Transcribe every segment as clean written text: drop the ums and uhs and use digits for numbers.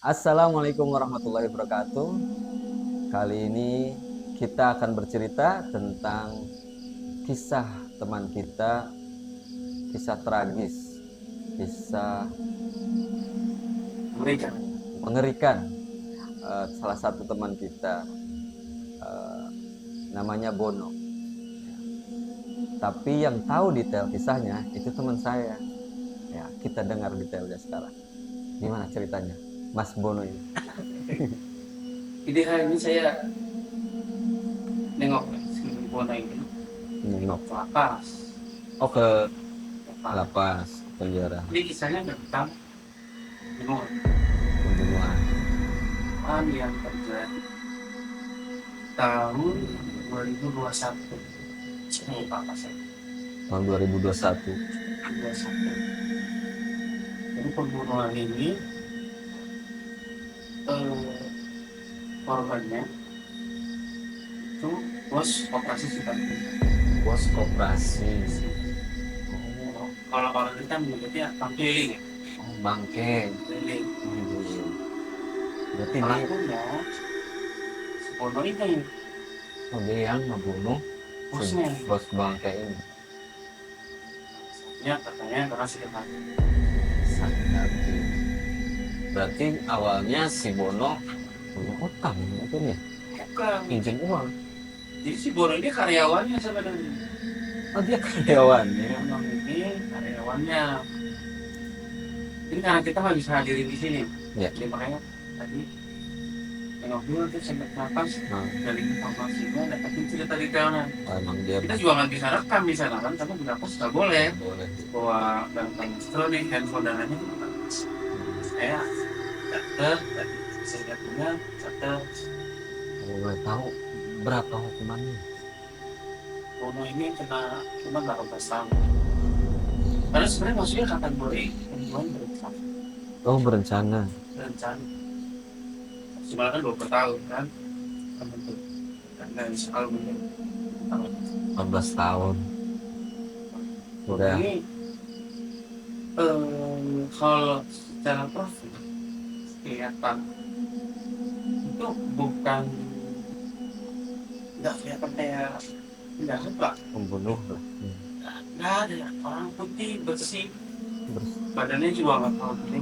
Assalamualaikum warahmatullahi wabarakatuh. Kali ini kita akan bercerita tentang kisah teman kita, kisah tragis, kisah Mereka mengerikan. Salah satu teman kita, eh, namanya Bono. Tapi yang tahu detail kisahnya itu teman saya. Ya, kita dengar detailnya sekarang. Gimana ceritanya, Mas Bono ini? ide hari ini saya nengok si Bona ini Nengok. lapas. Oh, ke Lapas. lapas, penjara, Ini kisahnya tentang pembunuhan. pembunuhan yang terjadi tahun 2021. Saya lupa apa saya. Tahun 2021. 2021. Jadi pembunuhan ini eh, korbannya itu bos operasi singkat. Bos koperasi. Kalau kita menyebutnya keliling, Oh, bangke. keliling. Berarti ini, Pelakunya si Bono ini oh, dia yang ngebunuh si bosnya. bos bangke ini. Ya katanya karena sakit hati. Sakit hati. Berarti awalnya si Bono punya utang mungkin ya, Bukan. pinjam uang. Jadi si Bono ini karyawannya sebenarnya. Oh, dia karyawannya. Emang ini karyawannya. Ini karena kita nggak bisa hadirin di sini. Ya. Jadi makanya tadi tengok dulu tuh sampai napas dari informasinya dapetin cerita detailnya. Oh, emang dia Kita juga nggak bisa rekam di sana kan, karena di napas nggak boleh boleh. bawa barang elektronik, handphone dan lainnya itu kan. Saya catat, saya lihat punya catat. Kalau boleh tahu berapa hukumannya? Bono ini kena cuma 18 tahun. Karena sebenarnya maksudnya kategori pembunuhan berencana. Oh, berencana. Berencana. Cuma kan 20 tahun kan. Kan itu. Karena soal benar. 14 tahun. Udah. Ini kalau secara profil kelihatan itu bukan nggak kelihatan kayak nggak suka. Pembunuh lah. Nggak ada orang putih bersih. Bersih. Badannya juga nggak terlalu gede,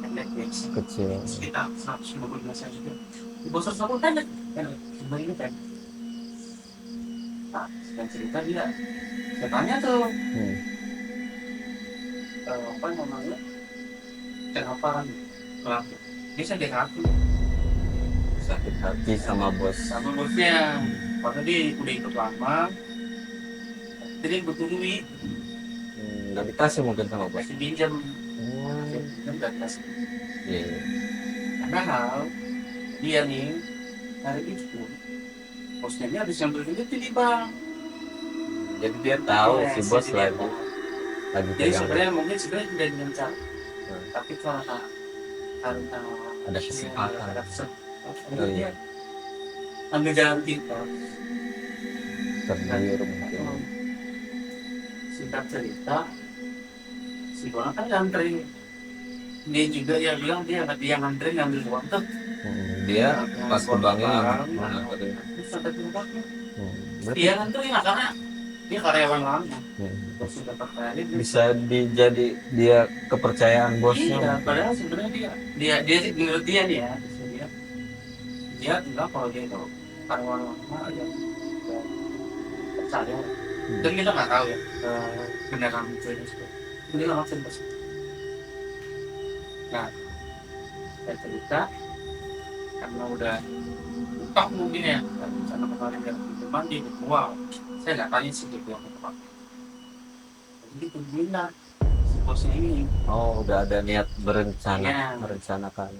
pendek ya. Kecil. Sekitar 150 cm. Di bawah 150 pendek, sebenarnya ini pendek. Nah, dan cerita dia, saya tanya tuh, apa namanya, kenapa kan pelaku? Dia sakit hati Sakit hati sama sama bosnya, karena dia udah ikut lama, jadi butuh duit, nggak dikasih mungkin sama bos. kasih pinjam, Hmm. pinjam dan kasih. Iya. Padahal dia nih hari itu bosnya dia habis ngambil duit di bank. Jadi dia tahu si bos dia lagi tahu. Jadi pegang. sebenarnya mungkin sebenarnya tidak direncanakan, Hmm. tapi karena Ada kesempatan. ada kesempatan, Oh, iya. dia ambil jalan pintas. Tergiur mungkin. Singkat cerita, si Bono kan ngantri. Dia juga yang bilang dia ngantri ngambil uang tuh. Dia pas ke banknya nganterin. Terus sampai ke tempatnya. berarti Dia ngantri nggak karena dia karyawan lama. Terus sudah percaya dia. bisa dijadi dia kepercayaan bosnya. Iya, padahal sebenarnya dia sih menurut dia nih ya, dia bilang kalau dia itu karyawan lama yang percaya. Dan kita nggak tahu ya beneran itu ini dia langsung bos. Nah, saya cerita karena udah lupa mungkin ya, karena kemarin dia pinjaman dia wow, saya nggak tanya sih dia bilang apa. Jadi itu bilang si bosnya ini. Oh, udah ada niat berencana, Ya. merencanakan.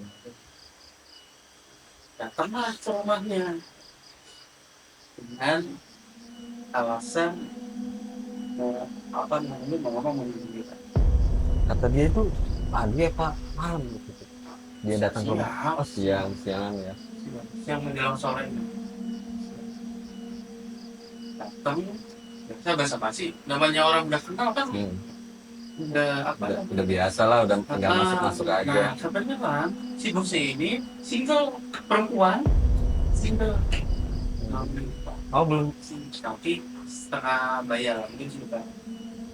Datanglah ke rumahnya dengan alasan mau apa namanya mau ngomong menggembira. Kata dia itu pagi apa malam gitu. Dia datang ke rumah. Siang. Oh, siangan ya. Siang menjelang sore ini datang, saya basa basi namanya orang udah kenal kan, Udah biasa lah, udah tinggal masuk aja. Nah, sebenarnya kan si bosnya ini single, perempuan single. Oh belum. Tapi setengah bayar mungkin sudah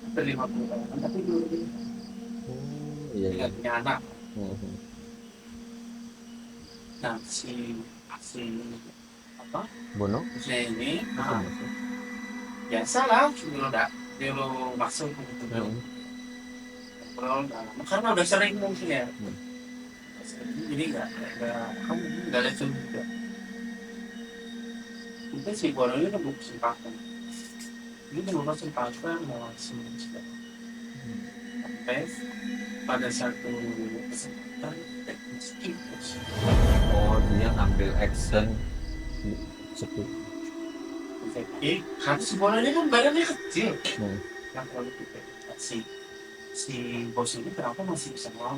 hampir 50 tahun, tapi belum Iya iya. punya anak. Mhm. Nah, si apa Bono. bosnya ini Apa Mas? biasa lah dulu masuk gitu dulu. Mhm. Ngobrol udah lama, karena udah sering mungkin ya. Hmm. Jadi kamu nggak ada juga. Mungkin si Bono ini udah buka kesempatan. Ini udah buka kesempatan mau langsung sudah. Sampai pada satu kesempatan terus. Oh dia ngambil action di situ. Jadi kan si Bono ini kan badannya kecil. Hmm. Yang kalau kita si bos ini kenapa masih bisa ngelawan?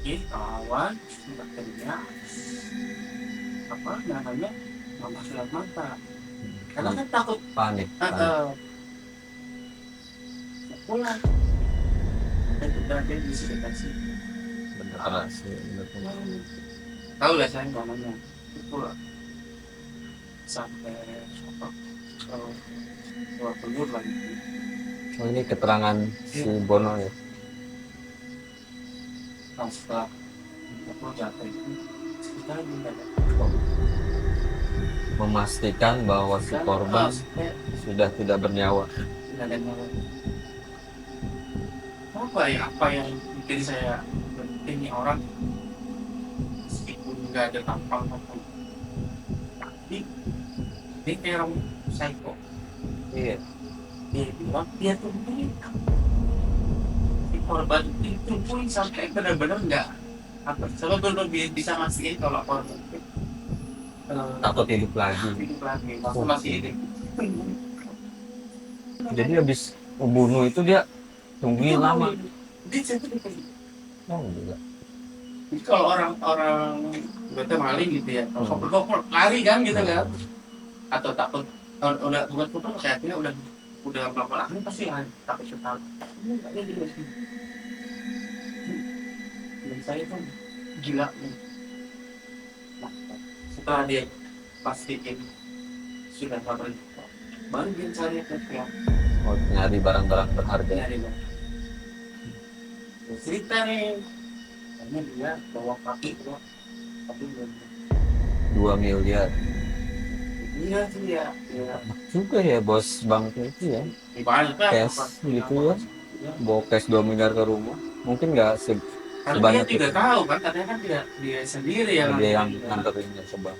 Ini kawan baterainya apa namanya mama gelap mata, karena kan takut Panik. pulang dan udah dia bisa dikasih Bener sih. Bener. tahu lah saya ngomongnya pulang sampai apa dua pelur lagi. Oh ini keterangan si Bono ya. Nah, setelah aku jatuh itu kita tidak Memastikan bahwa si korban sudah tidak bernyawa. ada nyawa. Apa yang bikin saya berhenti nih orang meskipun nggak ada tampang tapi dia kayak orang psycho. Iya. Dia bilang dia tungguin si korban ditungguin sampai benar-benar nggak apa coba belum bisa mastiin kalau korban Takut hidup lagi. hidup lagi masih hidup. Jadi habis membunuh itu dia tungguin lama. Dia jadi Oh gila. jadi kalau orang berarti maling gitu ya, kalau kopel lari kan gitu kan, atau takut udah bukan kopel kayaknya udah melakukan lari pasti lari takut sekali. Ini nggak ada gitu sih. Dan saya tuh gila nih. Nah, setelah dia pastiin sudah kabar baru dia cari ke pihak Oh, nyari barang-barang berharga. nyari bang. Dia cerita nih, karena dia bawa kaki tuh, tapi belum. 2 miliar. Iya sih ya. Juga ya bos bank itu ya. Banyak kan. Cash gitu ya. Bawa cash 2 miliar ke rumah. Mungkin nggak Karena sebanyak dia juga itu. tahu kan, katanya kan dia sendiri yang Dia yang nganterinnya ke bank.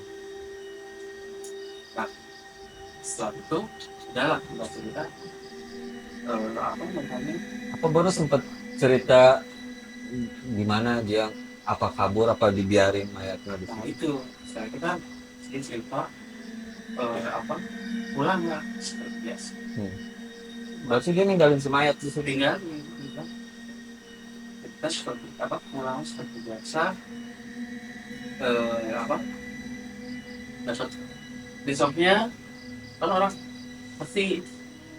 Nah, setelah itu udahlah kita cerita apa namanya Apa baru sempat cerita gimana dia apa kabur apa dibiarin mayatnya di nah sini? itu setelah kita sedikit cerita apa pulang nggak seperti biasa Berarti dia ninggalin semayat di sini. tinggal kita seperti apa pulang seperti biasa apa besoknya kan orang pasti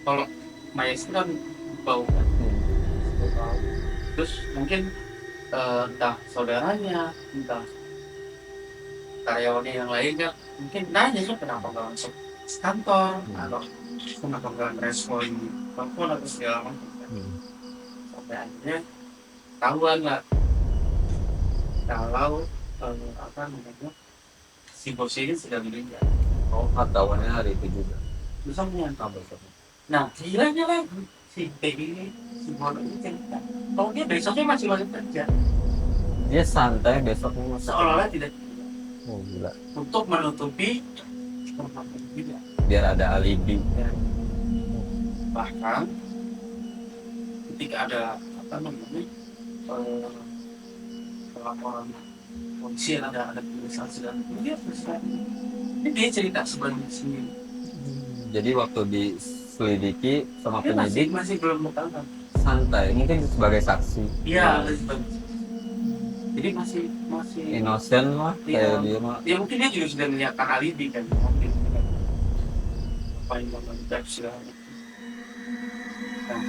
kalau mayat itu kan bau kan bau. Terus mungkin entah saudaranya entah karyawannya yang lain kan mungkin nanya kan kenapa nggak masuk kantor atau kenapa nggak respon telepon atau segala macam sampai akhirnya tahuan lah kalau apa namanya si bos ini sudah meninggal. Oh, ketahuannya hari itu juga. Besoknya Kabel satu. nah gilanya lagi si T ini si Bono ini cerita kalau dia besoknya masih kerja Dia santai besoknya masuk. seolah-olah tidak Oh gila. untuk menutupi juga. Biar ada alibi. Bahkan ketika ada apa namanya laporan polisi ada pemeriksaan sedang dia ini dia cerita sebenarnya sendiri. Jadi waktu diselidiki sama Dia penyidik masih belum ketahuan. santai, mungkin sebagai saksi. Iya, jadi masih Innocent lah Iya. kayak dia mah. ya mungkin dia juga sudah menyiapkan alibi kan mungkin apa yang melakukan segala macam. Nah,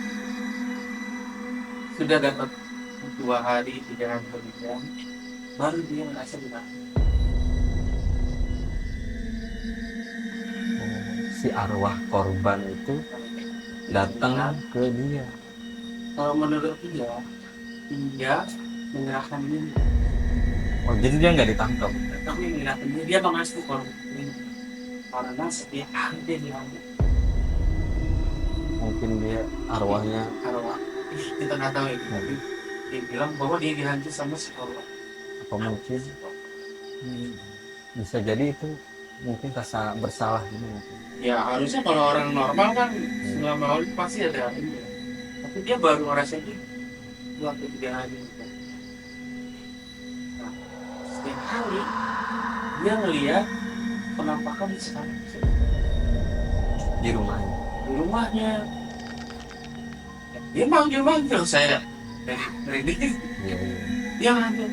sudah dapat 2 hari 3 hari kemudian baru dia merasa ditahan. Si arwah korban itu datang ke dia. Kalau menurut dia menyerahkan diri, Oh, jadi dia nggak ditangkap. tapi menyerahkan diri dia mengaku korban ini karena setiap hari dia diambil Mungkin dia arwahnya. arwah. Kita nggak tahu ya, tapi dia bilang bahwa dia dihantu sama si arwah. Apa mungkin bisa jadi itu mungkin rasa bersalah gitu mungkin. Ya harusnya kalau orang normal kan selama ini pasti ada ini. Tapi dia baru ngerasain itu 2 atau 3 hari. Nah, setiap hari dia ngelihat penampakan di sana Di rumahnya. di rumahnya. Dia manggil saya dari dia. Iya, iya. Dia manggil,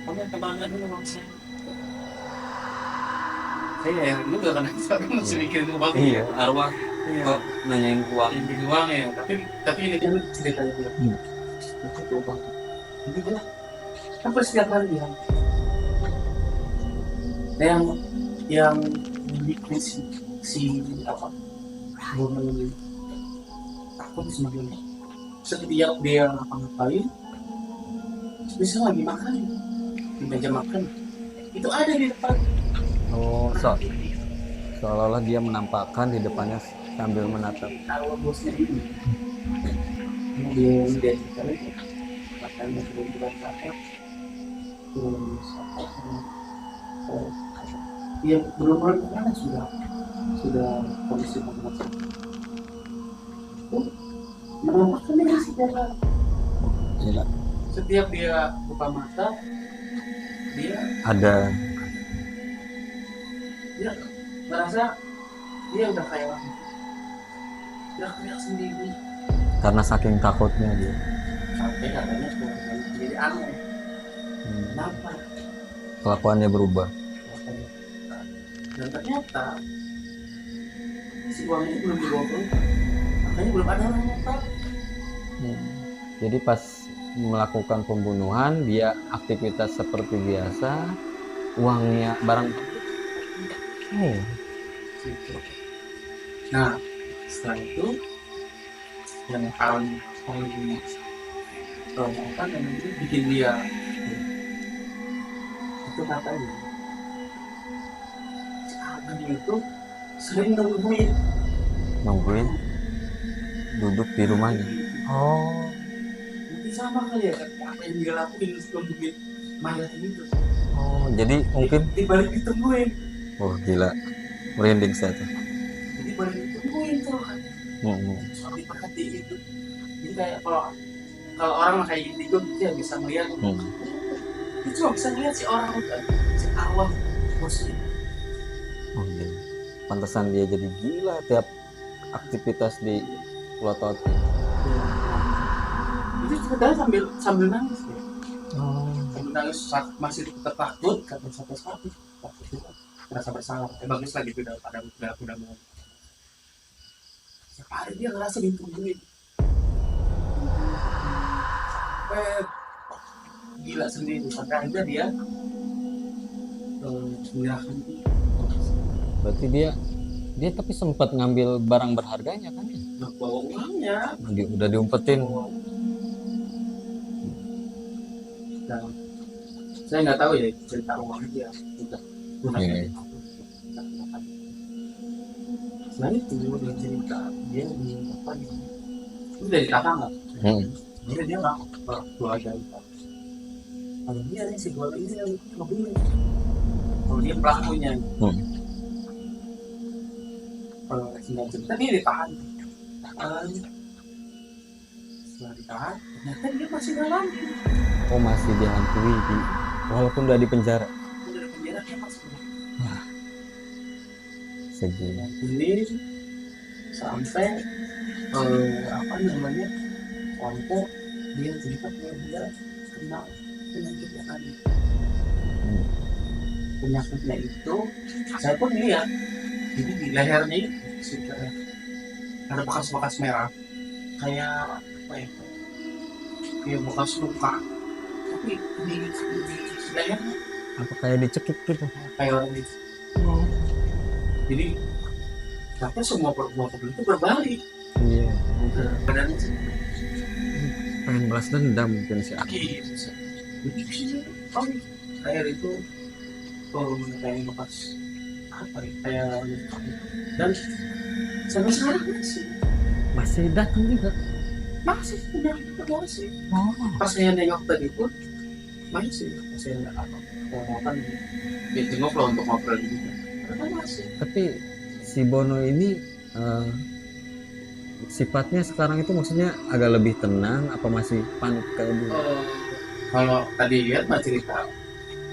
kamu kemana dulu sama saya? Saya heran juga karena sekarang masih mikirin uang. Iya, arwah Iya. kok nanyain uang. Ini uang ya, tapi ini kan ceritanya dia. Itu uang. Jadi dia apa setiap hari dia. Yang bikin si apa? Belum takut semakin. Setiap dia ngapain, bisa lagi makan di meja makan. Itu ada di depan. Oh, seolah-olah dia menampakkan di depannya sambil menatap. Arwah bosnya ini. Kemudian dia cari makannya sebelum bulan kakek. Terus apa? Dia belum kemana sudah kondisi macam. Menampakkan dia setiap hari. Gila. Setiap dia buka mata, dia Ada. merasa dia udah kayak orang. Udah kayak sendiri. Karena saking takutnya dia. Sampai katanya jadi aneh. Kenapa? Kelakuannya berubah. Dan ternyata si uang ini belum dibawa keluar. Makanya belum ada orang yang tahu. Jadi pas melakukan pembunuhan dia aktivitas seperti biasa, uangnya barang. Gitu. Nah, setelah itu yang paling apa namanya bikin dia itu katanya si Arman itu sering Nungguin duduk di rumahnya. Oh, mungkin sama kali ya apa yang dia lakuin sebelum bikin mayat itu. oh, jadi mungkin. Dibalik ditungguin. Oh, gila, merinding saya tuh. Jadi balik ditungguin tuh kan. Soal diperhatiin itu. Jadi kayak kalau orang kayak gitu dia bisa melihat. Dia cuma bisa melihat si orang itu, si arwah bosnya. Oh, gila. Pantesan dia jadi gila tiap aktivitas di Plotot. Itu ceritanya sambil nangis ya. Oh. Sambil nangis masih tetap takut sampai takut merasa bersalah. Bagus lagi itu udah mau. Setiap hari dia ngerasa ditungguin. Gila sendiri sampai akhirnya dia menyerahkan diri. Berarti dia tapi sempat ngambil barang berharganya kan ya? Nah, bawa uangnya. Udah diumpetin. Nah, saya nggak tahu ya cerita uangnya dia udah Iya. Selain itu dia cerita dia di apa nih? Itu dari kakak nggak? Dia nggak keluarga itu. Kalau dia nih si keluarga ini yang ngebunuh. Kalau dia pelakunya. Singkat cerita dia ditahan. Setelah ditahan, ternyata dia masih dalam. Oh, masih dihantui walaupun udah di penjara. Udah di penjara dia masih dalam. Segini. Ini sampai apa namanya? Sampai dia cerita dia kena penyakit yang ada. Penyakitnya itu saya pun lihat. Jadi di lehernya itu sudah ada bekas-bekas merah. kayak apa ya, kayak bekas luka, tapi di lehernya Apa kayak dicekik gitu? kayak orang itu. Jadi tapi semua perbuatan itu berbalik Iya. ke badannya Pengen balas dendam mungkin si Arwah. gitu. Jadi sini kayak itu kayak bekas apa ya, kayak luka. Dan sampai sekarang Masih datang juga. masih udah masih. Oh. Pas saya nengok tadi pun masih pas saya nggak apa mau kan dia jenguk loh untuk ngobrol gitu. Ternyata masih. Tapi si Bono ini sifatnya sekarang itu maksudnya agak lebih tenang apa masih panik kayak dulu? Kalau tadi lihat mah cerita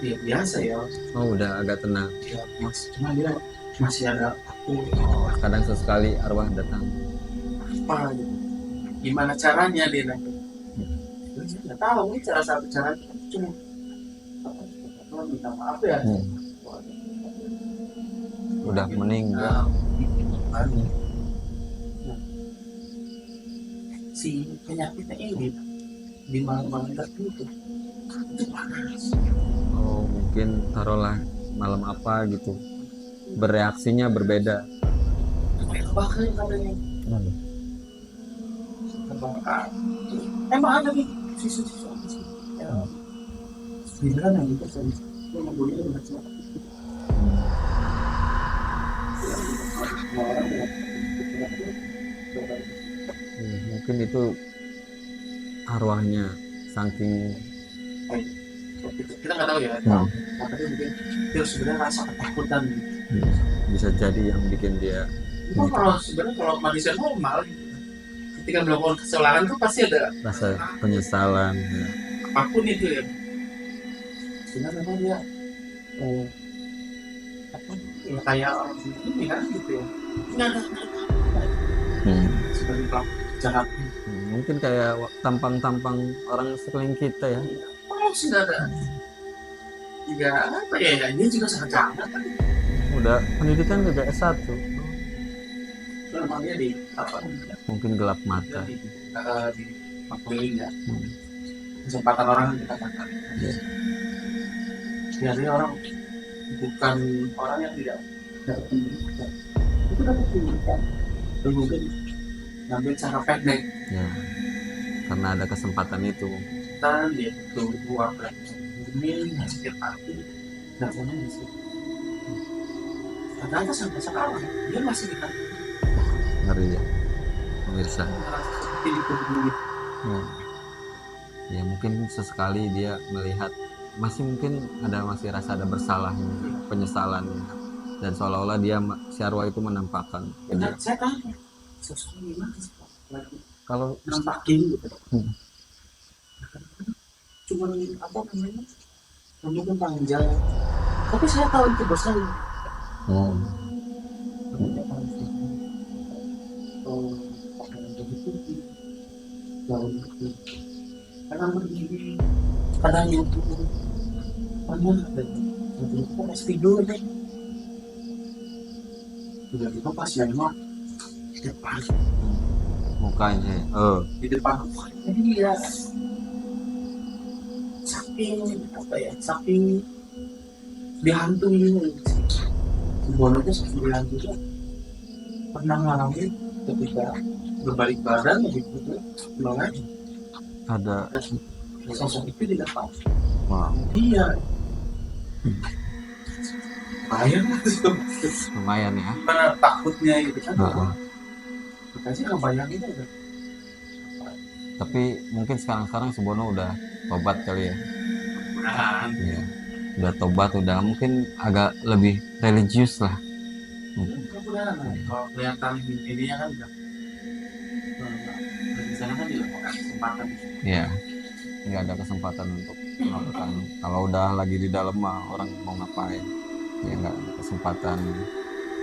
ya biasa ya, Oh udah agak tenang. ya mas, cuma dia masih ada Oh, kadang sesekali arwah datang. apa gitu, gimana caranya dia nanti nggak tahu ini cara satu cara cuma minta maaf ya. Udah meninggal. Nah, si penyakitnya ini di malam-malam tertentu itu panas. Oh mungkin taruhlah malam apa gitu bereaksinya berbeda. Kayak kebakar katanya. Kebakar. Emang ada nih sisa-sisa apa sih? Ya. Beneran yang gitu sih. Yang membunuhnya benar sih. Mungkin itu arwahnya saking Kita nggak tahu ya. Tapi mungkin dia sebenarnya rasa ketakutan. bisa jadi yang bikin dia Itu kalau sebenarnya kalau manusia normal ketika melakukan kesalahan tuh pasti ada rasa penyesalan ya. apapun itu ya. Sebenarnya memang dia apa ya kayak orang ini kan gitu ya. Nggak ada sebagai pelaku jahat. Mungkin kayak tampang-tampang orang sekeliling kita ya. Oh sih nggak ada. Juga apa ya? Dia juga sangat jahat. Udah pendidikan juga S1. Memang dia di apa? Mungkin gelap mata. Di maklumin ya. Kesempatan orang kita katakan. Biasanya orang bukan orang yang tidak dapat pendidikan. Itu dapat pendidikan. Dan mungkin ngambil cara pendek. Ya. Karena ada kesempatan itu. Dan dia itu buat ini sakit hati dan menangis. Ternyata sampai sekarang dia masih di hati. Ngeri ya pemirsa. Seperti itu dulu. Ya mungkin sesekali dia melihat masih mungkin masih rasa ada bersalahnya, penyesalannya, dan seolah-olah dia si arwah itu menampakkan. Dan saya tanya sosok gimana sih Kalau nampakin gitu. Cuma apa namanya rambutnya panjang, tapi saya tahu itu bos saya. Rambutnya panjang, pakai baju putih, gaun putih, kadang berdiri, kadang nyukur, kadang itu masih tidur deh. Tiba-tiba pas nengok di depan, mukanya, di depan mukanya dia saking apa ya, saking dihantui. Bonusnya saking dihantui pernah ngalamin ketika berbalik badan gitu banget ada sosok itu di depan. wah, Iya lumayan ya. karena takutnya gitu kan. Makanya nggak bayangin aja. Tapi mungkin sekarang si Bono udah tobat kali ya. Ya, udah tobat, udah mungkin agak lebih religius lah. Mudah-mudahan kalau kelihatan ininya kan udah di sana kan juga ada kesempatan. Ya, nggak ada kesempatan untuk melakukan. Kalau udah lagi di dalam mah orang mau ngapain? Ya nggak ada kesempatan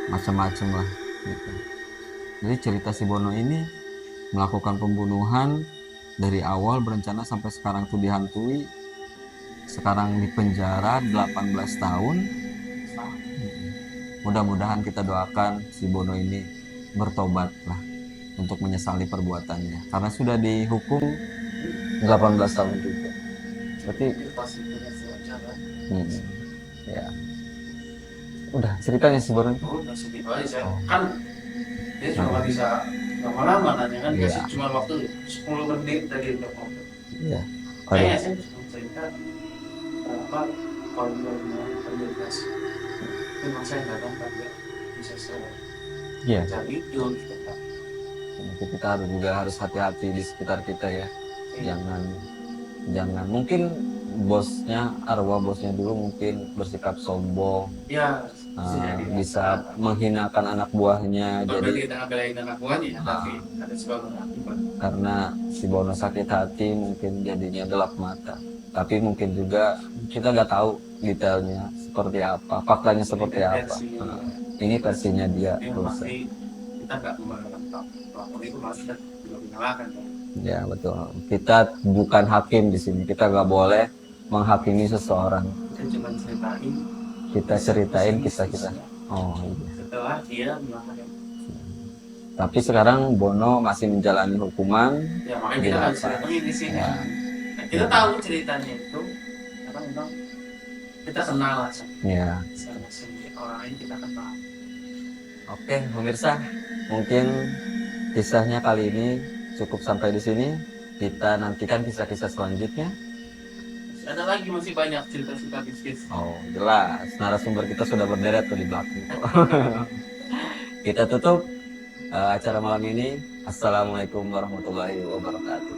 macam-macam lah. Gitu. Jadi cerita si Bono ini melakukan pembunuhan dari awal berencana sampai sekarang tuh dihantui. Sekarang di penjara 18 tahun. Mudah-mudahan kita doakan si Bono ini bertobat lah. untuk menyesali perbuatannya karena sudah dihukum 18 tahun juga. Berarti Itu pasti punya wawancara. ya udah ceritanya sih baru. Oh, udah segitu aja saya. Oh. Kan dia cuma nggak bisa lama-lama nanya kan, Iya. kasih cuma waktu 10 menit dari telepon. Iya. Kayaknya saya cuma cerita apa kalau dia mau terjelas. Memang saya nggak dapat ya bisa saya Iya. cari itu. Jadi kita harus hati-hati di sekitar kita ya. Jangan mungkin arwah bosnya dulu mungkin bersikap sombong, Ya, bisa menghinakan anak buahnya. jadi Jadi kita ngebelain anak buahnya, tapi ada sebab akibat. karena si Bono sakit hati mungkin jadinya gelap mata. Tapi mungkin juga kita nggak tahu detailnya seperti apa, faktanya seperti apa. Ini versinya dia. Yang pasti kita nggak membayangkan pelakon itu masih juga menyalahkan. Ya betul. Kita bukan hakim di sini. Kita nggak boleh menghakimi seseorang. Kita cuma ceritain. Kita ceritain kisah kita. Oh iya. Setelah dia melakukan. Tapi sekarang Bono masih menjalani hukuman. Ya makanya kita nggak bisa ngomongin di sini. Ya. Nah, kita tahu ceritanya itu, karena memang kita kenal lah sama si orang ini kita kenal. Oke, pemirsa, mungkin kisahnya kali ini cukup sampai di sini. Kita nantikan kisah-kisah selanjutnya. Ada lagi masih banyak cerita-cerita bisnis. Oh, jelas. Narasumber kita sudah berderet tuh di belakang. Kita tutup acara malam ini. Assalamualaikum warahmatullahi wabarakatuh.